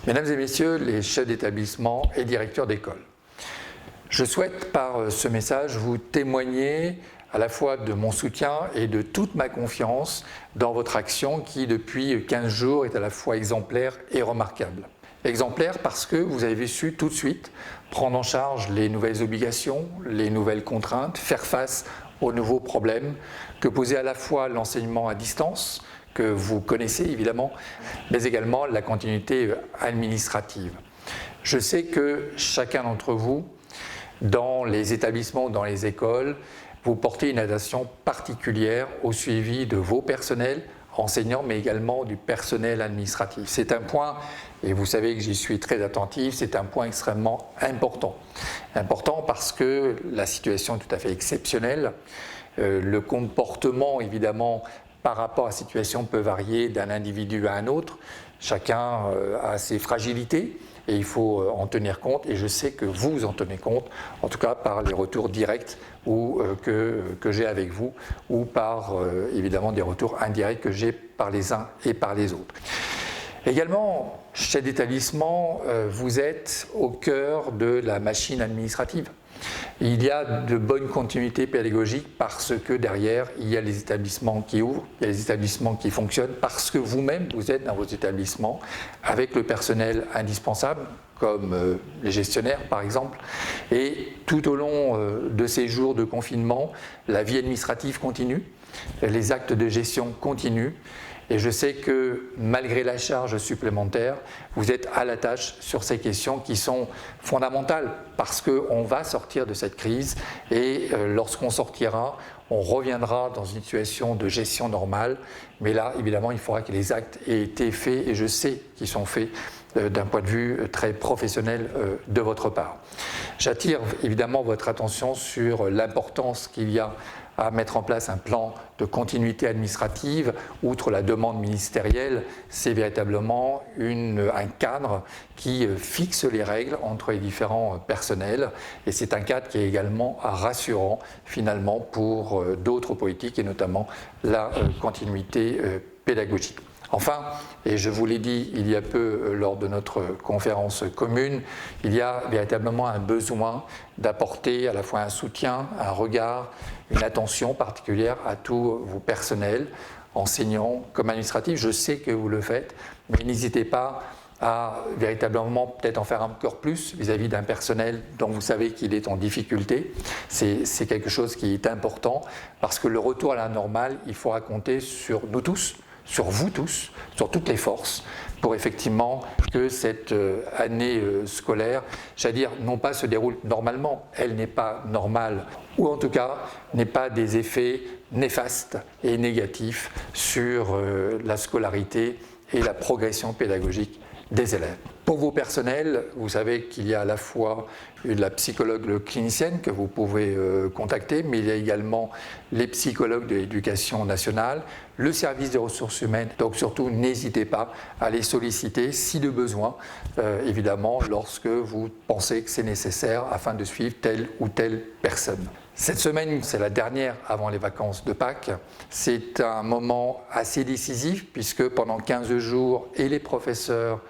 Mesdames et messieurs les chefs d'établissement et directeurs d'école, je souhaite par ce message vous témoigner à la fois de mon soutien et de toute ma confiance dans votre action qui, depuis 15 jours, est à la fois exemplaire et remarquable. Exemplaire parce que vous avez su tout de suite prendre en charge les nouvelles obligations, les nouvelles contraintes, faire face aux nouveaux problèmes que posait à la fois l'enseignement à distance, que vous connaissez évidemment, mais également la continuité administrative. Je sais que chacun d'entre vous, dans les établissements, dans les écoles, vous portez une attention particulière au suivi de vos personnels enseignants, mais également du personnel administratif. C'est un point, et vous savez que j'y suis très attentif, c'est un point extrêmement important. Important parce que la situation est tout à fait exceptionnelle. Le comportement, évidemment, par rapport à la situation peut varier d'un individu à un autre. Chacun a ses fragilités et il faut en tenir compte. Et je sais que vous en tenez compte, en tout cas par les retours directs que j'ai avec vous ou par évidemment des retours indirects que j'ai par les uns et par les autres. Également, chef d'établissement, vous êtes au cœur de la machine administrative. Il y a de bonnes continuités pédagogiques parce que derrière, il y a les établissements qui ouvrent, il y a les établissements qui fonctionnent, parce que vous-même, vous êtes dans vos établissements avec le personnel indispensable, comme les gestionnaires par exemple. Et tout au long de ces jours de confinement, la vie administrative continue, les actes de gestion continuent. Et je sais que malgré la charge supplémentaire, vous êtes à la tâche sur ces questions qui sont fondamentales parce qu'on va sortir de cette crise et lorsqu'on sortira, on reviendra dans une situation de gestion normale. Mais là, évidemment, il faudra que les actes aient été faits et je sais qu'ils sont faits d'un point de vue très professionnel de votre part. J'attire évidemment votre attention sur l'importance qu'il y a à mettre en place un plan de continuité administrative. Outre la demande ministérielle, c'est véritablement un cadre qui fixe les règles entre les différents personnels et c'est un cadre qui est également rassurant finalement pour d'autres politiques et notamment la continuité pédagogique. Enfin, et je vous l'ai dit il y a peu lors de notre conférence commune, il y a véritablement un besoin d'apporter à la fois un soutien, un regard, une attention particulière à tous vos personnels, enseignants comme administratifs. Je sais que vous le faites, mais n'hésitez pas à véritablement peut-être en faire encore plus vis-à-vis d'un personnel dont vous savez qu'il est en difficulté. C'est quelque chose qui est important parce que le retour à la normale, il faudra compter sur nous tous, sur vous tous, sur toutes les forces, pour effectivement que cette année scolaire, j'allais dire, non pas se déroule normalement, elle n'est pas normale, ou en tout cas n'ait pas des effets néfastes et négatifs sur la scolarité et la progression pédagogique des élèves. Pour vos personnels, vous savez qu'il y a à la fois la psychologue clinicienne que vous pouvez contacter, mais il y a également les psychologues de l'éducation nationale, le service des ressources humaines. Donc surtout, n'hésitez pas à les solliciter si de besoin, évidemment, lorsque vous pensez que c'est nécessaire afin de suivre telle ou telle personne. Cette semaine, c'est la dernière avant les vacances de Pâques. C'est un moment assez décisif puisque pendant 15 jours, et les professeurs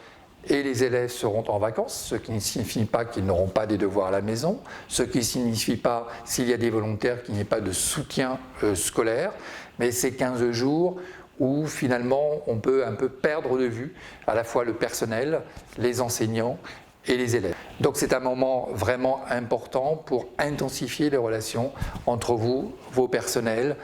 et les élèves seront en vacances, ce qui ne signifie pas qu'ils n'auront pas des devoirs à la maison, ce qui ne signifie pas, s'il y a des volontaires, qu'il n'y ait pas de soutien scolaire, mais c'est 15 jours où finalement on peut un peu perdre de vue à la fois le personnel, les enseignants et les élèves. Donc c'est un moment vraiment important pour intensifier les relations entre vous, vos personnels,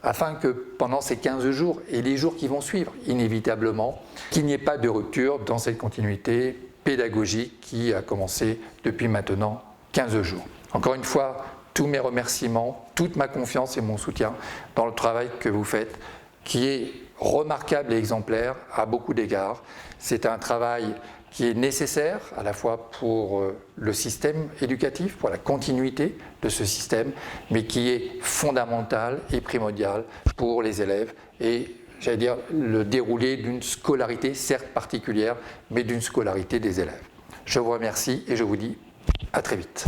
afin que pendant ces 15 jours et les jours qui vont suivre, inévitablement, qu'il n'y ait pas de rupture dans cette continuité pédagogique qui a commencé depuis maintenant 15 jours. Encore une fois, tous mes remerciements, toute ma confiance et mon soutien dans le travail que vous faites, qui est remarquable et exemplaire à beaucoup d'égards. C'est un travail qui est nécessaire à la fois pour le système éducatif, pour la continuité de ce système, mais qui est fondamental et primordial pour les élèves et, j'allais dire, le déroulé d'une scolarité, certes particulière, mais d'une scolarité des élèves. Je vous remercie et je vous dis à très vite.